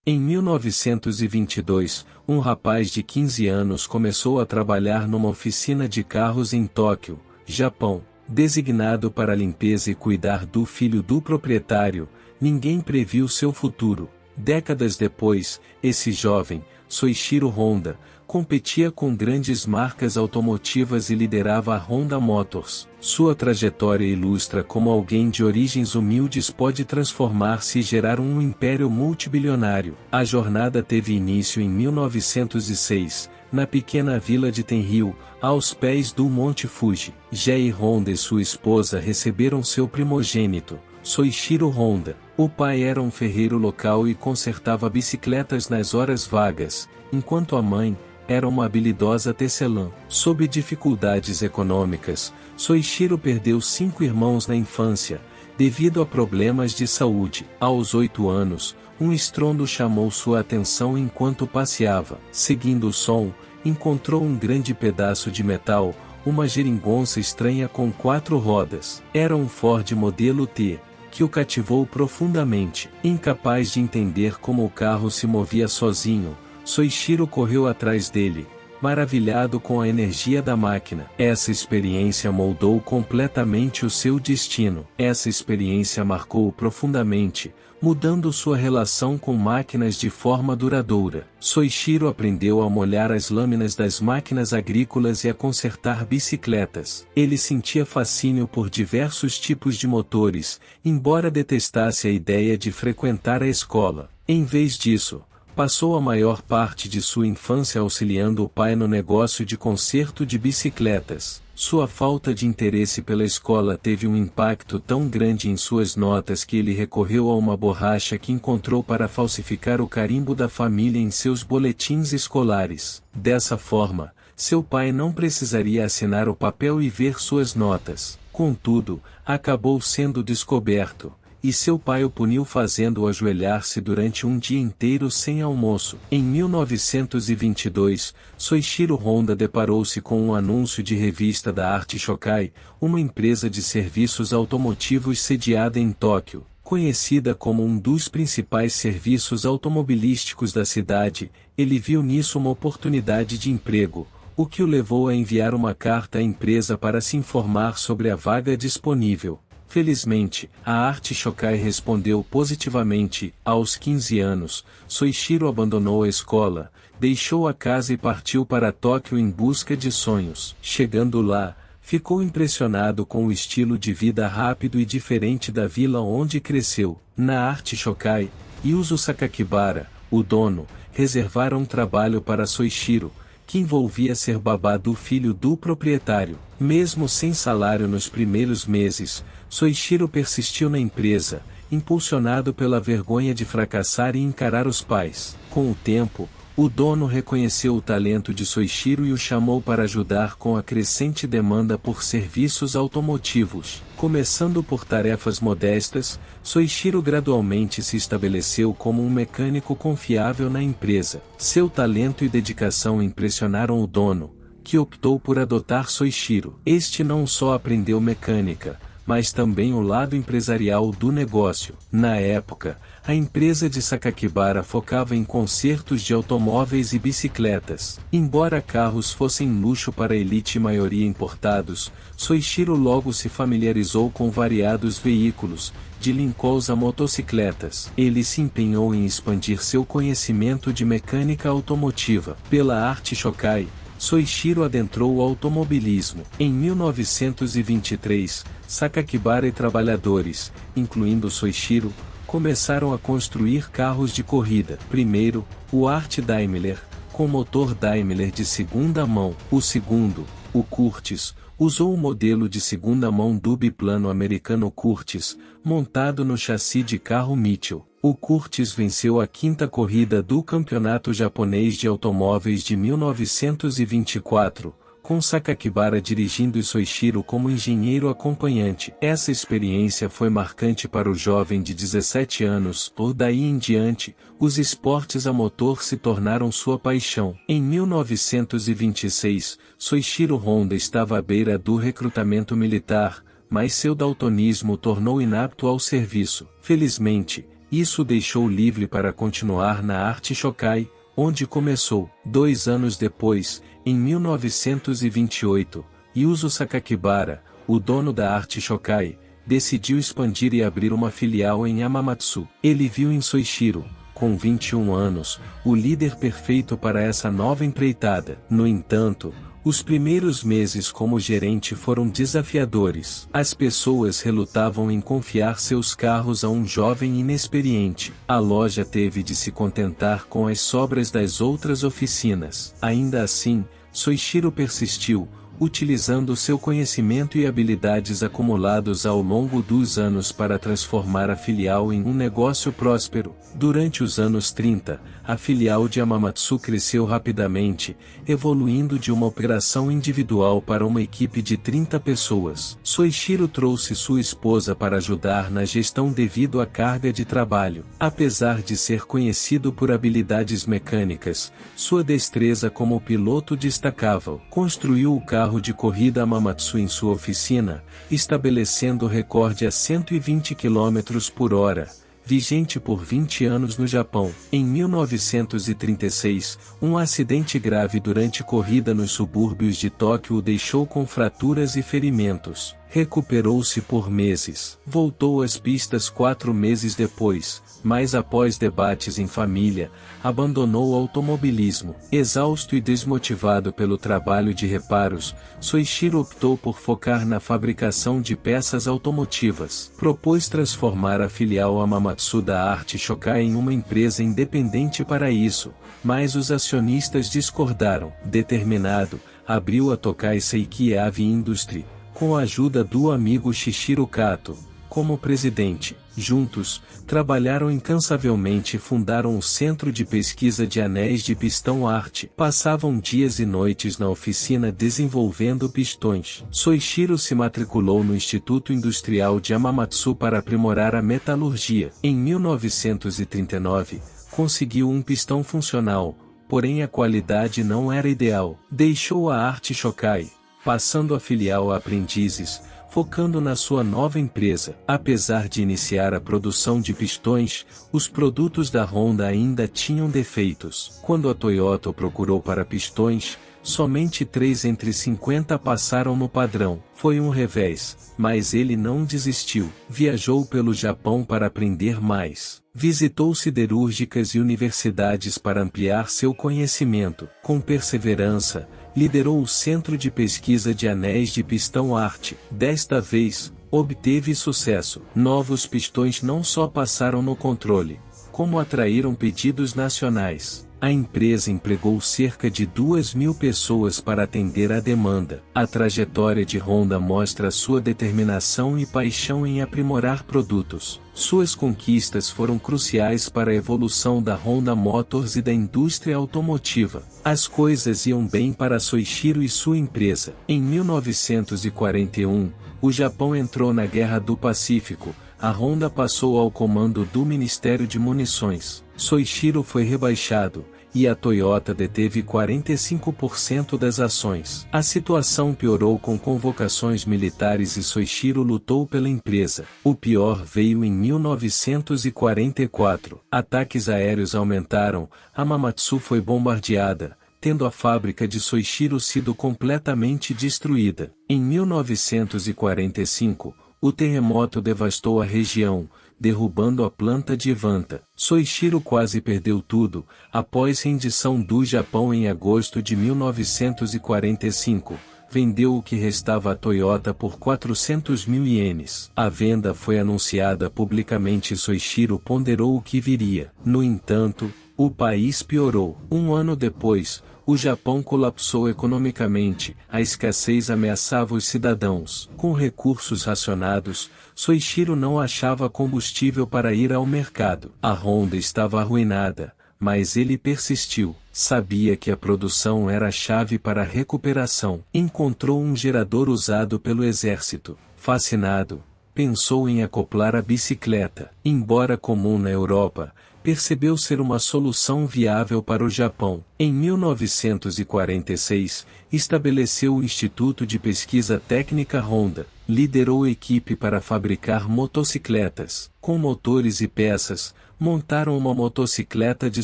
Em 1922, um rapaz de 15 anos começou a trabalhar numa oficina de carros em Tóquio, Japão. Designado para a limpeza e cuidar do filho do proprietário, ninguém previu seu futuro. Décadas depois, esse jovem, Soichiro Honda, competia com grandes marcas automotivas e liderava a Honda Motors. Sua trajetória ilustra como alguém de origens humildes pode transformar-se e gerar um império multibilionário. A jornada teve início em 1906, na pequena vila de Tenryu, aos pés do Monte Fuji. Gei Honda e sua esposa receberam seu primogênito, Soichiro Honda. O pai era um ferreiro local e consertava bicicletas nas horas vagas, enquanto a mãe era uma habilidosa tecelã. Sob dificuldades econômicas, Soichiro perdeu 5 irmãos na infância, devido a problemas de saúde. Aos 8 anos, um estrondo chamou sua atenção enquanto passeava. Seguindo o som, encontrou um grande pedaço de metal, uma geringonça estranha com 4 rodas. Era um Ford modelo T, que o cativou profundamente. Incapaz de entender como o carro se movia sozinho, Soichiro correu atrás dele, maravilhado com a energia da máquina. Essa experiência moldou completamente o seu destino. Essa experiência marcou-o profundamente, mudando sua relação com máquinas de forma duradoura. Soichiro aprendeu a molhar as lâminas das máquinas agrícolas e a consertar bicicletas. Ele sentia fascínio por diversos tipos de motores, embora detestasse a ideia de frequentar a escola. Em vez disso, passou a maior parte de sua infância auxiliando o pai no negócio de conserto de bicicletas. Sua falta de interesse pela escola teve um impacto tão grande em suas notas que ele recorreu a uma borracha que encontrou para falsificar o carimbo da família em seus boletins escolares. Dessa forma, seu pai não precisaria assinar o papel e ver suas notas. Contudo, acabou sendo descoberto, e seu pai o puniu fazendo-o ajoelhar-se durante um dia inteiro sem almoço. Em 1922, Soichiro Honda deparou-se com um anúncio de revista da Art Shokai, uma empresa de serviços automotivos sediada em Tóquio. Conhecida como um dos principais serviços automobilísticos da cidade, ele viu nisso uma oportunidade de emprego, o que o levou a enviar uma carta à empresa para se informar sobre a vaga disponível. Felizmente, a Art Shokai respondeu positivamente. Aos 15 anos, Soichiro abandonou a escola, deixou a casa e partiu para Tóquio em busca de sonhos. Chegando lá, ficou impressionado com o estilo de vida rápido e diferente da vila onde cresceu. Na Art Shokai, Yuzo Sakakibara, o dono, reservaram um trabalho para Soichiro, que envolvia ser babá do filho do proprietário. Mesmo sem salário nos primeiros meses, Soichiro persistiu na empresa, impulsionado pela vergonha de fracassar e encarar os pais. Com o tempo, o dono reconheceu o talento de Soichiro e o chamou para ajudar com a crescente demanda por serviços automotivos. Começando por tarefas modestas, Soichiro gradualmente se estabeleceu como um mecânico confiável na empresa. Seu talento e dedicação impressionaram o dono, que optou por adotar Soichiro. Este não só aprendeu mecânica, mas também o lado empresarial do negócio. Na época, a empresa de Sakakibara focava em consertos de automóveis e bicicletas. Embora carros fossem luxo para a elite e maioria importados, Soichiro logo se familiarizou com variados veículos, de Lincolns a motocicletas. Ele se empenhou em expandir seu conhecimento de mecânica automotiva. Pela Art Shokai, Soichiro adentrou o automobilismo. Em 1923, Sakakibara e trabalhadores, incluindo Soichiro, começaram a construir carros de corrida. Primeiro, o Art Daimler, com motor Daimler de segunda mão. O segundo, o Curtiss, usou o modelo de segunda mão do biplano americano Curtiss, montado no chassi de carro Mitchell. O Curtiss venceu a 5ª corrida do Campeonato Japonês de Automóveis de 1924, com Sakakibara dirigindo e Soichiro como engenheiro acompanhante. Essa experiência foi marcante para o jovem de 17 anos. Por daí em diante, os esportes a motor se tornaram sua paixão. Em 1926, Soichiro Honda estava à beira do recrutamento militar, mas seu daltonismo o tornou inapto ao serviço. Felizmente, Isso o deixou livre para continuar na Arte Shokai, onde começou. 2 anos depois, em 1928, Yuzo Sakakibara, o dono da Arte Shokai, decidiu expandir e abrir uma filial em Hamamatsu. Ele viu em Soichiro, com 21 anos, o líder perfeito para essa nova empreitada. No entanto, os primeiros meses como gerente foram desafiadores. As pessoas relutavam em confiar seus carros a um jovem inexperiente. A loja teve de se contentar com as sobras das outras oficinas. Ainda assim, Soichiro persistiu, utilizando seu conhecimento e habilidades acumulados ao longo dos anos para transformar a filial em um negócio próspero. Durante os anos 30, a filial de Hamamatsu cresceu rapidamente, evoluindo de uma operação individual para uma equipe de 30 pessoas. Soichiro trouxe sua esposa para ajudar na gestão devido à carga de trabalho. Apesar de ser conhecido por habilidades mecânicas, sua destreza como piloto destacava. Construiu o carro de corrida Hamamatsu em sua oficina, estabelecendo o recorde a 120 km por hora, vigente por 20 anos no Japão. Em 1936, um acidente grave durante corrida nos subúrbios de Tóquio o deixou com fraturas e ferimentos. Recuperou-se por meses. Voltou às pistas 4 meses depois, mas após debates em família, abandonou o automobilismo. Exausto e desmotivado pelo trabalho de reparos, Soichiro optou por focar na fabricação de peças automotivas. Propôs transformar a filial Hamamatsu da Arte Shokai em uma empresa independente para isso, mas os acionistas discordaram. Determinado, abriu a Tokai Seiki Heavy Industry, com a ajuda do amigo Shishiro Kato, como presidente. Juntos, trabalharam incansavelmente e fundaram o Centro de Pesquisa de Anéis de Pistão Arte. Passavam dias e noites na oficina desenvolvendo pistões. Soichiro se matriculou no Instituto Industrial de Hamamatsu para aprimorar a metalurgia. Em 1939, conseguiu um pistão funcional, porém a qualidade não era ideal. Deixou a Arte Shokai, passando a filial a aprendizes, focando na sua nova empresa. Apesar de iniciar a produção de pistões, os produtos da Honda ainda tinham defeitos. Quando a Toyota o procurou para pistões, somente 3 entre 50 passaram no padrão. Foi um revés, mas ele não desistiu. Viajou pelo Japão para aprender mais. Visitou siderúrgicas e universidades para ampliar seu conhecimento. Com perseverança, liderou o Centro de Pesquisa de Anéis de Pistão Arte. Desta vez, obteve sucesso. Novos pistões não só passaram no controle, como atraíram pedidos nacionais. A empresa empregou cerca de 2.000 pessoas para atender à demanda. A trajetória de Honda mostra sua determinação e paixão em aprimorar produtos. Suas conquistas foram cruciais para a evolução da Honda Motors e da indústria automotiva. As coisas iam bem para Soichiro e sua empresa. Em 1941, o Japão entrou na Guerra do Pacífico. A Honda passou ao comando do Ministério de Munições. Soichiro foi rebaixado, e a Toyota deteve 45% das ações. A situação piorou com convocações militares e Soichiro lutou pela empresa. O pior veio em 1944. Ataques aéreos aumentaram, Hamamatsu foi bombardeada, tendo a fábrica de Soichiro sido completamente destruída. Em 1945, o terremoto devastou a região, derrubando a planta de Ivanta. Soichiro quase perdeu tudo, após rendição do Japão em agosto de 1945. Vendeu o que restava à Toyota por 400.000 ienes. A venda foi anunciada publicamente e Soichiro ponderou o que viria. No entanto, o país piorou. Um ano depois, o Japão colapsou economicamente, a escassez ameaçava os cidadãos. Com recursos racionados, Soichiro não achava combustível para ir ao mercado. A Honda estava arruinada, mas ele persistiu. Sabia que a produção era a chave para a recuperação. Encontrou um gerador usado pelo exército. Fascinado, pensou em acoplar a bicicleta. Embora comum na Europa, percebeu ser uma solução viável para o Japão. Em 1946, estabeleceu o Instituto de Pesquisa Técnica Honda, liderou equipe para fabricar motocicletas. Com motores e peças, montaram uma motocicleta de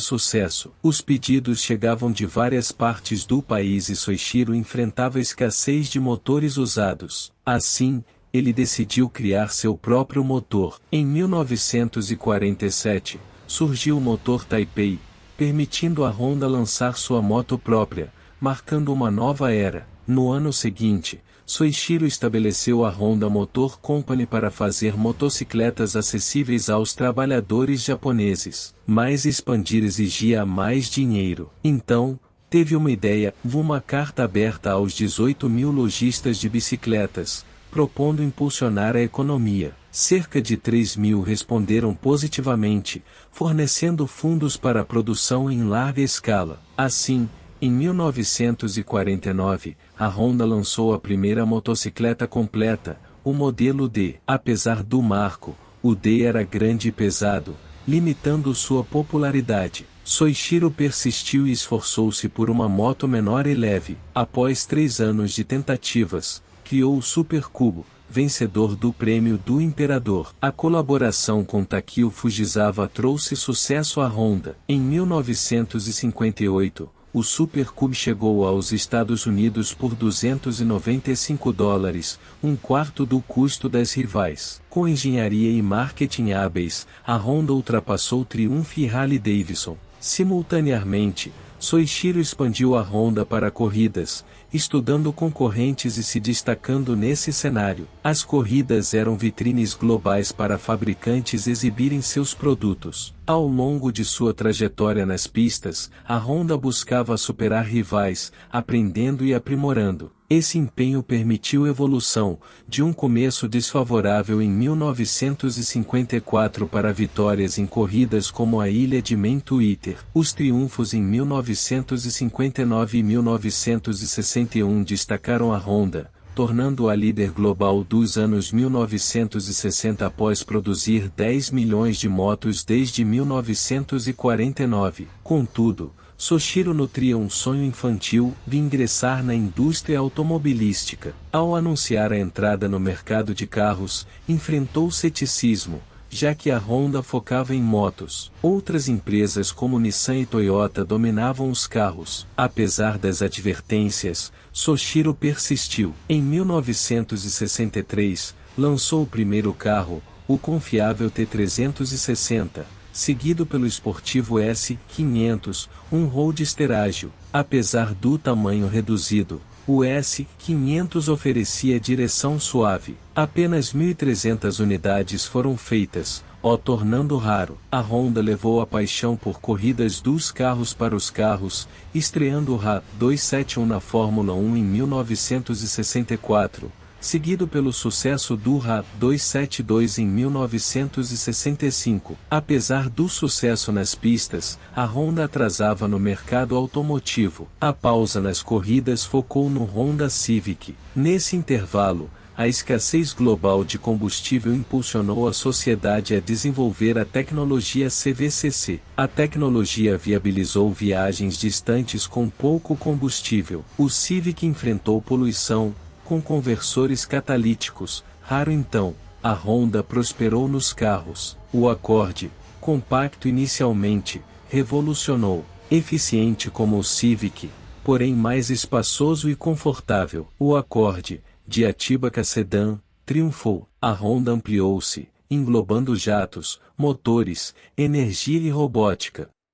sucesso. Os pedidos chegavam de várias partes do país e Soichiro enfrentava escassez de motores usados. Assim, ele decidiu criar seu próprio motor. Em 1947, surgiu o motor Taipei, permitindo à Honda lançar sua moto própria, marcando uma nova era. No ano seguinte, Soichiro estabeleceu a Honda Motor Company para fazer motocicletas acessíveis aos trabalhadores japoneses. Mas expandir exigia mais dinheiro. Então, teve uma ideia, uma carta aberta aos 18 mil lojistas de bicicletas, propondo impulsionar a economia. Cerca de 3 mil responderam positivamente, fornecendo fundos para a produção em larga escala. Assim, em 1949, a Honda lançou a primeira motocicleta completa, o modelo D. Apesar do marco, o D era grande e pesado, limitando sua popularidade. Soichiro persistiu e esforçou-se por uma moto menor e leve. Após 3 anos de tentativas, criou o Super Cubo, vencedor do Prêmio do Imperador. A colaboração com Takio Fujisawa trouxe sucesso à Honda. Em 1958, o Super Cube chegou aos Estados Unidos por $295, um quarto do custo das rivais. Com engenharia e marketing hábeis, a Honda ultrapassou Triumph e Harley-Davidson. Simultaneamente, Soichiro expandiu a Honda para corridas, estudando concorrentes e se destacando nesse cenário. As corridas eram vitrines globais para fabricantes exibirem seus produtos. Ao longo de sua trajetória nas pistas, a Honda buscava superar rivais, aprendendo e aprimorando. Esse empenho permitiu evolução, de um começo desfavorável em 1954 para vitórias em corridas como a Ilha de Mantuíter. Os triunfos em 1959 e 1961 destacaram a Honda, tornando-a líder global dos anos 1960 após produzir 10 milhões de motos desde 1949. Contudo, Soichiro nutria um sonho infantil de ingressar na indústria automobilística. Ao anunciar a entrada no mercado de carros, enfrentou ceticismo, já que a Honda focava em motos. Outras empresas como Nissan e Toyota dominavam os carros. Apesar das advertências, Soichiro persistiu. Em 1963, lançou o primeiro carro, o confiável T360. Seguido pelo esportivo S500, um roadster ágil. Apesar do tamanho reduzido, o S500 oferecia direção suave. Apenas 1.300 unidades foram feitas, tornando raro. A Honda levou a paixão por corridas dos carros para os carros, estreando o RA271 na Fórmula 1 em 1964. Seguido pelo sucesso do RA272 em 1965. Apesar do sucesso nas pistas, a Honda atrasava no mercado automotivo. A pausa nas corridas focou no Honda Civic. Nesse intervalo, a escassez global de combustível impulsionou a sociedade a desenvolver a tecnologia CVCC. A tecnologia viabilizou viagens distantes com pouco combustível. O Civic enfrentou poluição, com conversores catalíticos, raro então, a Honda prosperou nos carros. O Accord, compacto inicialmente, revolucionou, eficiente como o Civic, porém mais espaçoso e confortável. O Accord, de Atibaca Sedan, triunfou. A Honda ampliou-se, englobando jatos, motores, energia e robótica.